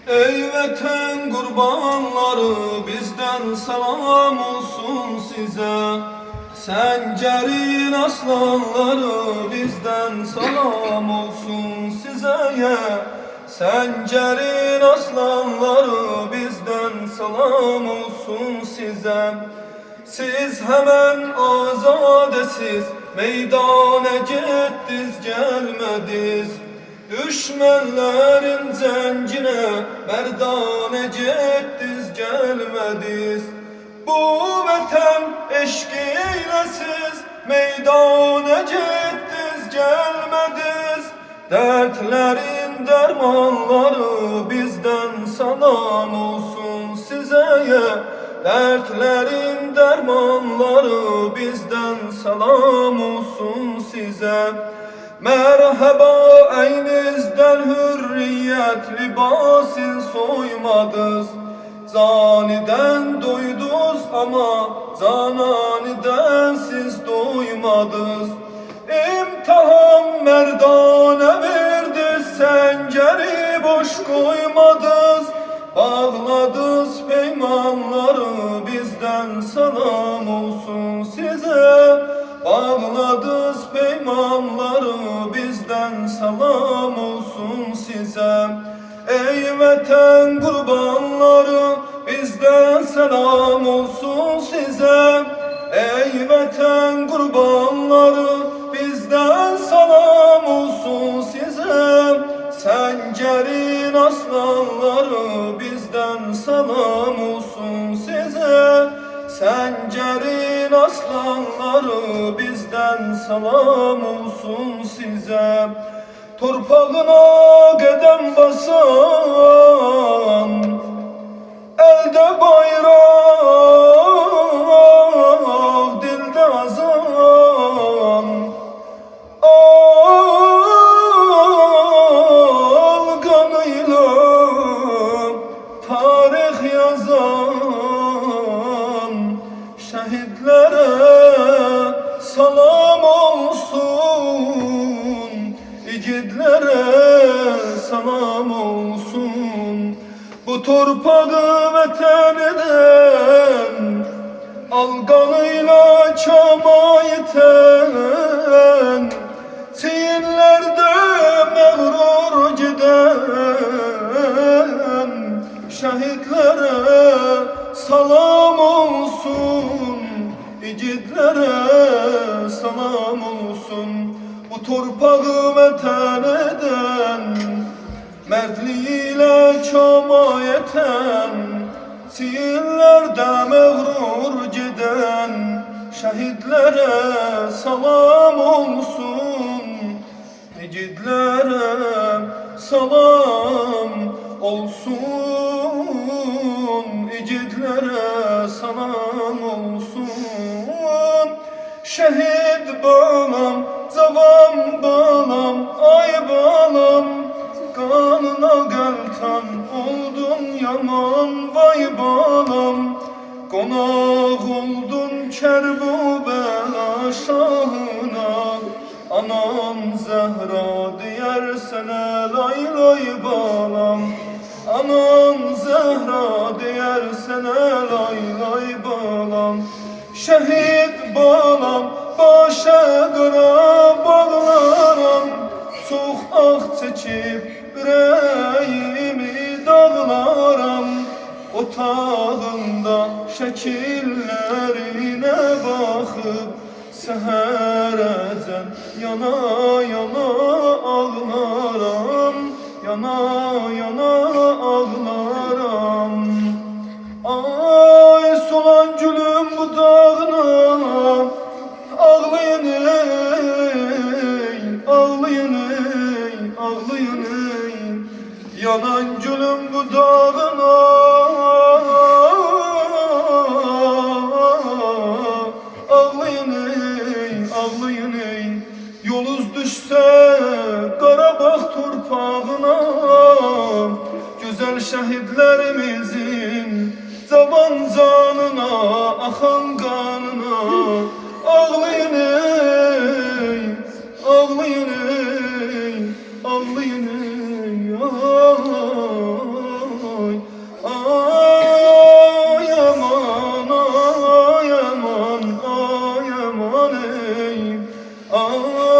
Ey vətən qurbanları, bizdən salam olsun sizə. Səncərin aslanları, bizdən salam olsun sizə. Səncərin aslanları, bizdən salam olsun sizə. Siz həmən azadəsiz, meydana getdiniz, gəlmədiniz. Düşmənlərin zənginə, mərdanə getdiniz, gəlmədiniz. Bu vətən eşqi ilə siz meydana getdiniz, gəlmədiniz. Dərdlərin dərmanları, bizdən salam olsun sizə. Dərdlərin dərmanları, bizdən salam olsun sizə. Merhaba eynizden hürriyet libasin soymadız. Caniden doyduz ama cananiden siz doymadız. İmtihan merdane verdi, senceri boş koymadız. Bağladız peymanları, bizden salam olsun size. Bağladız peymanları, bizden salam olsun size. Ey vətən qurbanları, bizden selam olsun size. Ey vətən qurbanları, bizden salam olsun size. Səncərin aslanları, bizden salam olsun size. Səncərin aslanları, bizden salam olsun size. Torpağına qədəm basan, elde bayraq, dildə azan. Al qanıyla tarix yazan, şəhidlərə salam olsun, igidlərə salam olsun. Bu torpağı vətən edən, al qanıyla kəmayətən, çiyinlərdə məğrur gedən, şəhidlərə salam olsun, igidlərə salam olsun. Bu torpağı vətən edən, mərdliyilə kəmayətən, çiyinlərdə məğrur gedən, şəhidlərə salam olsun, igidlərə salam olsun, igidlərə salam olsun. Şəhid balam, cavan balam, ay balam, qanına qəltan oldun yaman, vay balam. Qonaq oldun Kərbəla şahına, anam Zəhra deyər sənə lay lay balam. Anam Zəhra deyər sənə lay lay balam. Şəhid balam, başa qara bağlaram, çox ağ çəkib ürəyimi dağlaram. Otağında şəkillərinə baxıb, səhərəcən yana yana ağlaram, yana yana ağlaram. Ay solan gülüm budağına, ağlayın ey, ağlayın ey, ağlayın ey. Yanan gülüm budağına, ağlayın ey, ağlayın ey. Yolunuz düşsə Qarabağ torpağına, gözəl şəhidlərimizin cavan canına, axan qanına, ağlayın ey, ağlayın ey, ağlayın ey. Ay